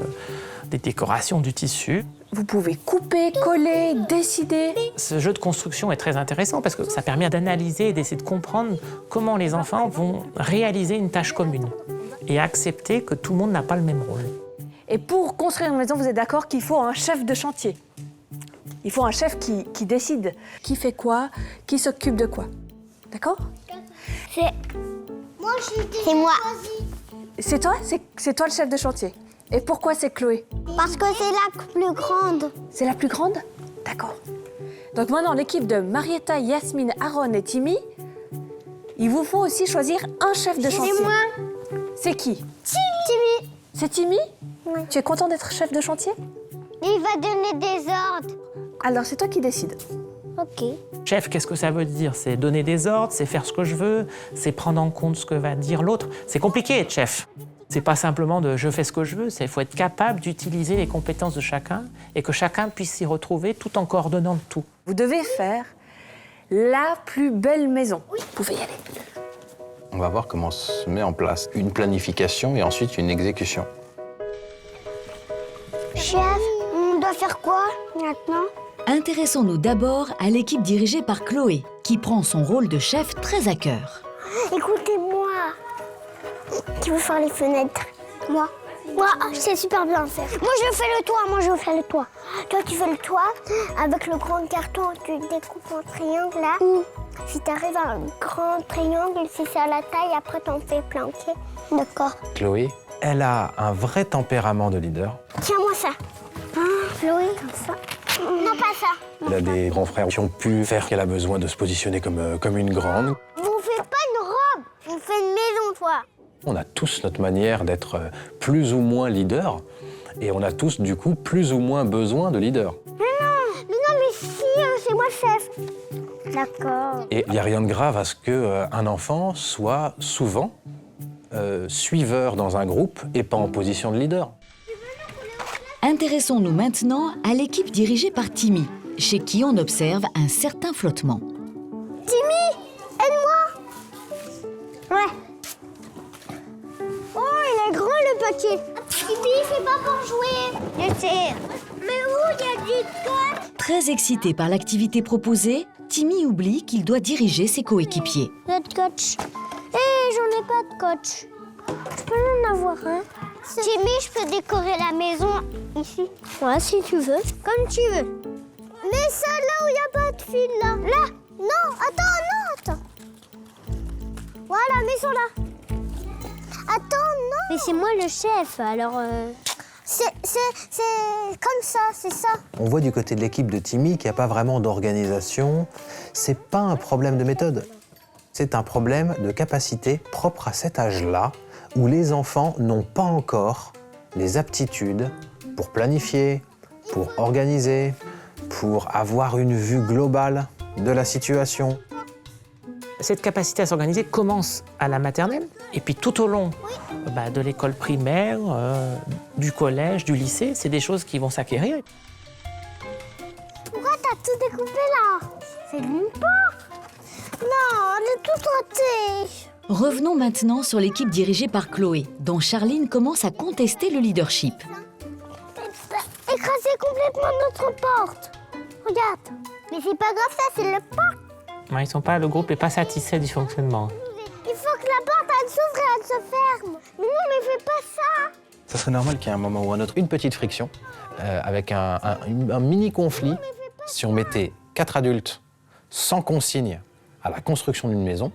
des décorations, du tissu. Vous pouvez couper, coller, décider. Ce jeu de construction est très intéressant parce que ça permet d'analyser et d'essayer de comprendre comment les enfants vont réaliser une tâche commune et accepter que tout le monde n'a pas le même rôle. Et pour construire une maison, vous êtes d'accord qu'il faut un chef de chantier. Il faut un chef qui décide qui fait quoi, qui s'occupe de quoi. D'accord? C'est moi. C'est toi? C'est toi le chef de chantier. Et pourquoi c'est Chloé? Parce que c'est la plus grande. C'est la plus grande? D'accord. Donc maintenant, l'équipe de Marietta, Yasmine, Aaron et Timmy, il vous faut aussi choisir un chef de chantier. C'est moi. C'est qui? Timmy. C'est Timmy? Oui. Tu es content d'être chef de chantier? Il va donner des ordres. Alors, c'est toi qui décides. Ok. Chef, qu'est-ce que ça veut dire? C'est donner des ordres, c'est faire ce que je veux, c'est prendre en compte ce que va dire l'autre. C'est compliqué être chef. C'est pas simplement de je fais ce que je veux, il faut être capable d'utiliser les compétences de chacun et que chacun puisse s'y retrouver tout en coordonnant le tout. Vous devez faire la plus belle maison. Oui. Vous pouvez y aller. On va voir comment se met en place une planification et ensuite une exécution. Chef, on doit faire quoi maintenant? Intéressons-nous d'abord à l'équipe dirigée par Chloé, qui prend son rôle de chef très à cœur. Écoutez-moi. Qui veut faire les fenêtres? Moi. Moi, je sais super bien faire. Moi, je fais le toit. Toi, tu fais le toit. Avec le grand carton, tu découpes en triangle là. Si tu arrives à un grand triangle, si c'est à la taille, après, t'en fais plein, ok? D'accord. Chloé, elle a un vrai tempérament de leader. Tiens-moi ça. Chloé, comme ça. Non, pas ça. Elle a des grands frères qui ont pu faire qu'elle a besoin de se positionner comme une grande. On fait pas une robe, on fait une maison, toi. On a tous notre manière d'être plus ou moins leader et on a tous, du coup, plus ou moins besoin de leader. Mais si, c'est moi le chef. D'accord. Et il n'y a rien de grave à ce qu'un enfant soit souvent suiveur dans un groupe et pas en position de leader. Intéressons-nous maintenant à l'équipe dirigée par Timmy, chez qui on observe un certain flottement. Timmy, aide-moi. Ouais. Oh, il est grand le paquet. Timmy, c'est pas pour jouer. Je sais. Mais où il y a du coach? Très excité par l'activité proposée, Timmy oublie qu'il doit diriger ses coéquipiers. Notre coach. J'en ai pas de coach. Je peux en avoir un. Timmy, je peux décorer la maison ici. Ouais, si tu veux. Comme tu veux. Mais ça, là où il n'y a pas de fil, là. Là. Non, attends. Voilà, mets ça là. Attends, non. Mais c'est moi le chef, alors... C'est comme ça, c'est ça. On voit du côté de l'équipe de Timmy qu'il n'y a pas vraiment d'organisation. C'est pas un problème de méthode. C'est un problème de capacité propre à cet âge-là, où les enfants n'ont pas encore les aptitudes pour planifier, pour organiser, pour avoir une vue globale de la situation. Cette capacité à s'organiser commence à la maternelle et puis tout au long de l'école primaire, du collège, du lycée, c'est des choses qui vont s'acquérir. Pourquoi t'as tout découpé là? C'est d'une part. Non, on est tout raté. Revenons maintenant sur l'équipe dirigée par Chloé, dont Charline commence à contester le leadership. Écraser complètement notre porte. Regarde. Mais c'est pas grave, ça, c'est le porte. Le groupe n'est pas satisfait du fonctionnement. Il faut que la porte, elle s'ouvre et elle se ferme. Mais non, mais fais pas ça. Ça serait normal qu'il y ait un moment ou un autre une petite friction avec un mini-conflit. Si on mettait 4 adultes sans consigne à la construction d'une maison,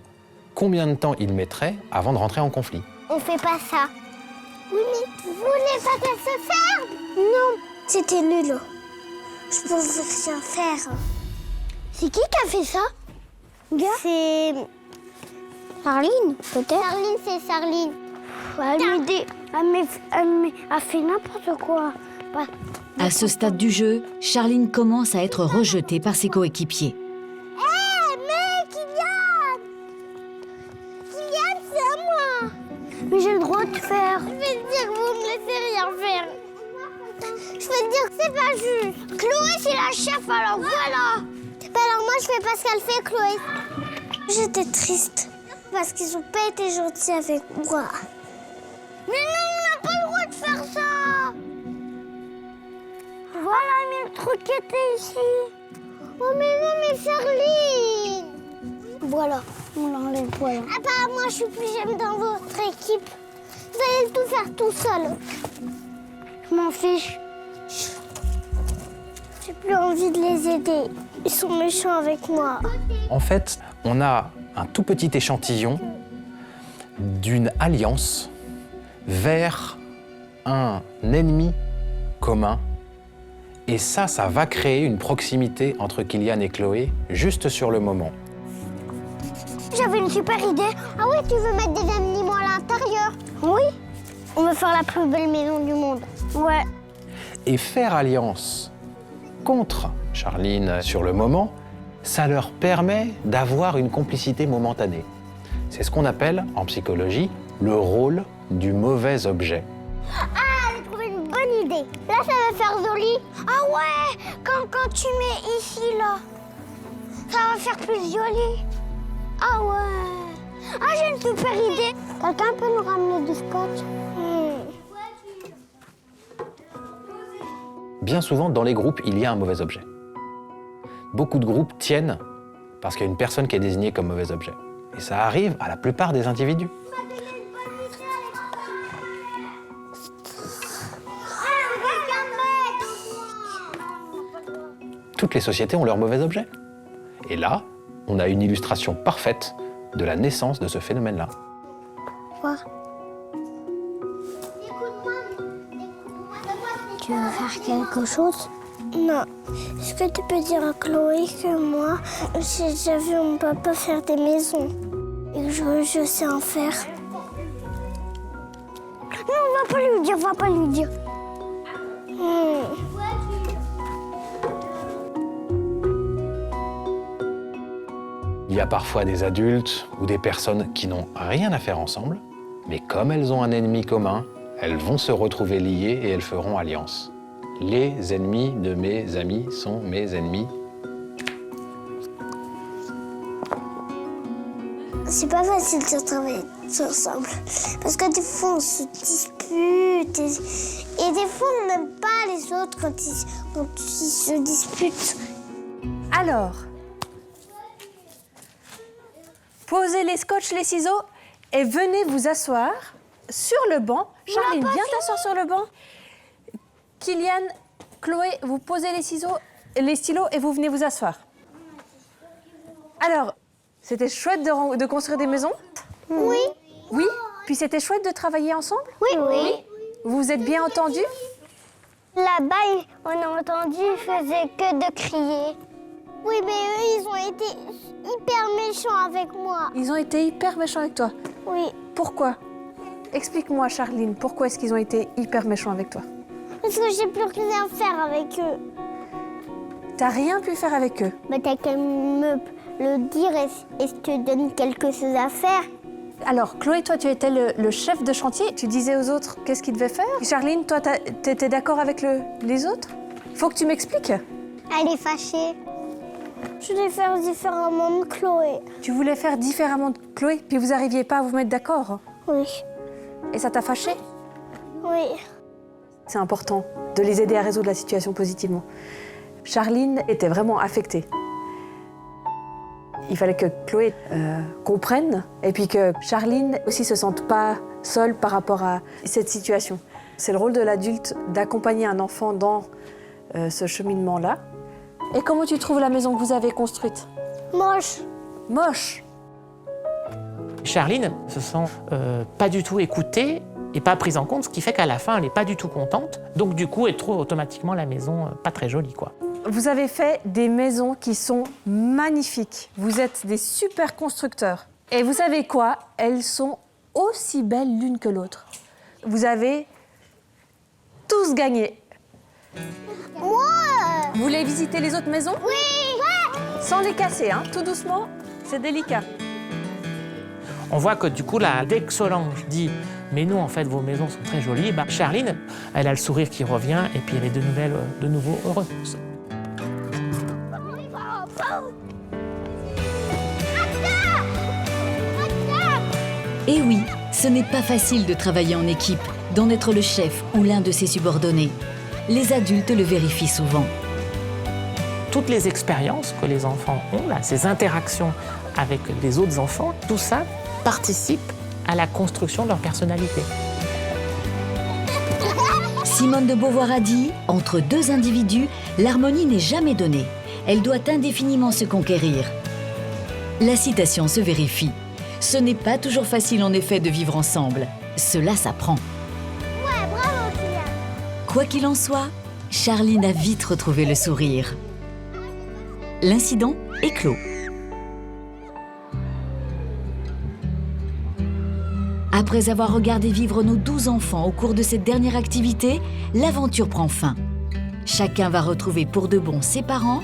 combien de temps ils mettraient avant de rentrer en conflit? On fait pas ça. Oui, mais vous voulez pas qu'elle se ferme? Non, c'était nul. Je pouvais rien faire. C'est qui a fait ça? C'est... Charline, peut-être? Charline, c'est Charline. Elle a fait n'importe quoi. À ce stade du jeu, Charline commence à être rejetée par ses coéquipiers. Mais Kylian, c'est à moi. Mais j'ai le droit de faire. Je vais te dire que vous me laissez rien faire. Je vais te dire que c'est pas juste. Chloé, c'est la chef, alors voilà. Alors moi, je fais pas ce qu'elle fait, Chloé. J'étais triste parce qu'ils ont pas été gentils avec moi. Mais non, on n'a pas le droit de faire ça. Voilà, mais le truc qui était ici. Oh mais non, mais Charline. Voilà, on l'enlève, voilà. Ah bah moi, je suis plus j'aime dans votre équipe. Vous allez tout faire tout seul. Je m'en fiche. Je J'ai plus envie de les aider. Ils sont méchants avec moi. En fait, on a un tout petit échantillon d'une alliance vers un ennemi commun. Et ça va créer une proximité entre Kylian et Chloé juste sur le moment. J'avais une super idée. Ah oui, tu veux mettre des animaux à l'intérieur? Oui. On veut faire la plus belle maison du monde. Ouais. Et faire alliance contre Charline sur le moment, ça leur permet d'avoir une complicité momentanée. C'est ce qu'on appelle, en psychologie, le rôle du mauvais objet. Ah, j'ai trouvé une bonne idée. Là, ça va faire joli. Ah ouais, quand tu mets ici, là, ça va faire plus joli. Ah ouais. Ah, j'ai une super idée. Quelqu'un peut nous ramener du scotch? Bien souvent, dans les groupes, il y a un mauvais objet. Beaucoup de groupes tiennent parce qu'il y a une personne qui est désignée comme mauvais objet. Et ça arrive à la plupart des individus. Toutes les sociétés ont leur mauvais objet. Et là, on a une illustration parfaite de la naissance de ce phénomène-là. Quoi? Tu veux faire quelque chose? Non. Est-ce que tu peux dire à Chloé que moi, j'ai déjà vu mon papa faire des maisons et que je sais en faire? Non, on va pas lui dire, on va pas lui dire. Il y a parfois des adultes ou des personnes qui n'ont rien à faire ensemble, mais comme elles ont un ennemi commun, elles vont se retrouver liées et elles feront alliance. Les ennemis de mes amis sont mes ennemis. C'est pas facile de travailler ensemble. Parce que des fois, on se dispute. Et des fois, on n'aime pas les autres quand ils se disputent. Alors, posez les scotch, les ciseaux et venez vous asseoir sur le banc. Charline, viens t'asseoir sur le banc. Kylian, Chloé, vous posez les ciseaux, les stylos et vous venez vous asseoir. Alors, c'était chouette de construire des maisons? Oui. Oui? Puis c'était chouette de travailler ensemble? Oui. Oui. Vous vous êtes bien entendus? Là-bas, on a entendu, ils faisaient que de crier. Oui, mais eux, ils ont été hyper méchants avec moi. Ils ont été hyper méchants avec toi? Oui. Pourquoi? Explique-moi, Charline, pourquoi est-ce qu'ils ont été hyper méchants avec toi? Parce que j'ai plus rien faire avec eux. T'as rien pu faire avec eux? Mais t'as qu'à me le dire et je te donne quelque chose à faire. Alors, Chloé, toi, tu étais le chef de chantier. Tu disais aux autres qu'est-ce qu'ils devaient faire. Charline, toi, t'étais d'accord avec les autres? Faut que tu m'expliques. Elle est fâchée. Je voulais faire différemment de Chloé. Tu voulais faire différemment de Chloé, puis vous n'arriviez pas à vous mettre d'accord? Oui. Et ça t'a fâché? Oui. C'est important de les aider à résoudre la situation positivement. Charline était vraiment affectée. Il fallait que Chloé comprenne et puis que Charline aussi se sente pas seule par rapport à cette situation. C'est le rôle de l'adulte d'accompagner un enfant dans ce cheminement-là. Et comment tu trouves la maison que vous avez construite? Moche. Moche. Charline se sent pas du tout écoutée et pas prise en compte, ce qui fait qu'à la fin, elle n'est pas du tout contente. Donc du coup, elle trouve automatiquement la maison pas très jolie, quoi. Vous avez fait des maisons qui sont magnifiques. Vous êtes des super constructeurs. Et vous savez quoi? Elles sont aussi belles l'une que l'autre. Vous avez tous gagné. Moi Vous voulez visiter les autres maisons? Oui. Ouais. Sans les casser, hein, tout doucement. C'est délicat. On voit que du coup, là, dès que Solange dit « Mais nous, en fait, vos maisons sont très jolies », bah, Charline, elle a le sourire qui revient et puis elle est de nouveau heureuse. Et oui, ce n'est pas facile de travailler en équipe, d'en être le chef ou l'un de ses subordonnés. Les adultes le vérifient souvent. Toutes les expériences que les enfants ont, là, ces interactions avec les autres enfants, tout ça participe à la construction de leur personnalité. Simone de Beauvoir a dit, entre deux individus, L'harmonie n'est jamais donnée. Elle doit indéfiniment se conquérir. La citation se vérifie. Ce n'est pas toujours facile en effet de vivre ensemble. Cela s'apprend. Ouais, bravo, Kylian. Quoi qu'il en soit, Charline a vite retrouvé le sourire. L'incident est clos. Après avoir regardé vivre nos 12 enfants au cours de cette dernière activité, l'aventure prend fin. Chacun va retrouver pour de bon ses parents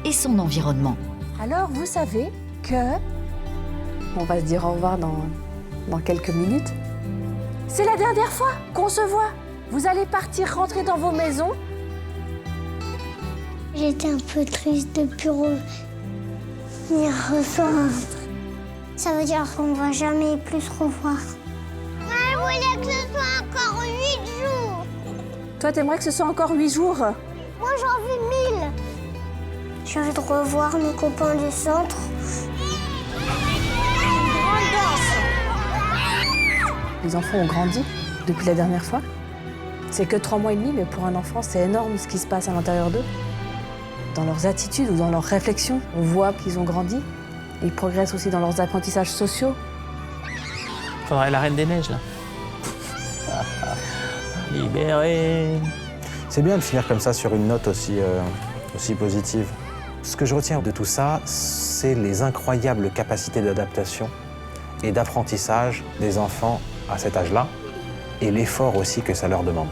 et son environnement. Alors, vous savez que... On va se dire au revoir dans quelques minutes. C'est la dernière fois qu'on se voit. Vous allez partir, rentrer dans vos maisons. J'étais un peu triste de plus revenir rejoindre. Ça veut dire qu'on ne va jamais plus se revoir. Je voulais que ce soit encore 8 jours. Toi, t'aimerais que ce soit encore 8 jours? Moi, j'en veux 1000. J'ai envie de revoir mes copains du centre. Les enfants ont grandi depuis la dernière fois. C'est que 3 mois et demi, mais pour un enfant, c'est énorme ce qui se passe à l'intérieur d'eux. Dans leurs attitudes ou dans leurs réflexions, on voit qu'ils ont grandi. Ils progressent aussi dans leurs apprentissages sociaux. Faudrait la Reine des Neiges, là. Libéré. C'est bien de finir comme ça sur une note aussi positive. Ce que je retiens de tout ça, c'est les incroyables capacités d'adaptation et d'apprentissage des enfants à cet âge-là, et l'effort aussi que ça leur demande.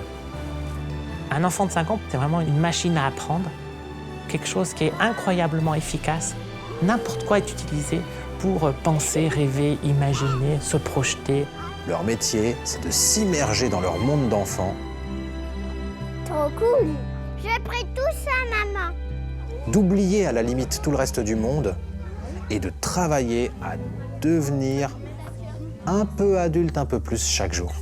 Un enfant de 5 ans, c'est vraiment une machine à apprendre, quelque chose qui est incroyablement efficace. N'importe quoi est utilisé pour penser, rêver, imaginer, se projeter. Leur métier, c'est de s'immerger dans leur monde d'enfants, Trop cool. Je ferai tout ça, maman. d'oublier à la limite tout le reste du monde et de travailler à devenir un peu adulte, un peu plus chaque jour.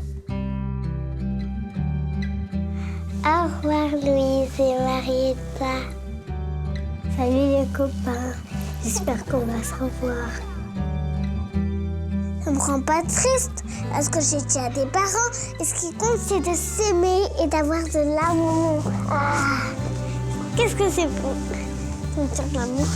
Au revoir, Louise et Marietta. Salut les copains. J'espère qu'on va se revoir. Ça me rend pas triste parce que j'ai déjà des parents et ce qui compte c'est de s'aimer et d'avoir de l'amour. Ah, qu'est-ce que c'est beau, sentir de l'amour.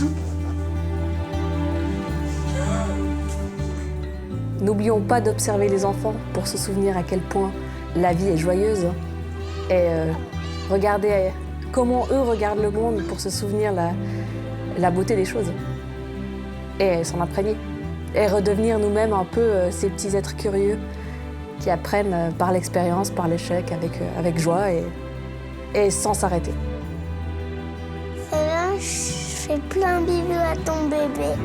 N'oublions pas d'observer les enfants pour se souvenir à quel point la vie est joyeuse. Et regarder comment eux regardent le monde pour se souvenir la beauté des choses. Et s'en imprégner. Et redevenir nous-mêmes un peu ces petits êtres curieux qui apprennent par l'expérience, par l'échec, avec joie et sans s'arrêter. Là, je fais plein de bisous à ton bébé.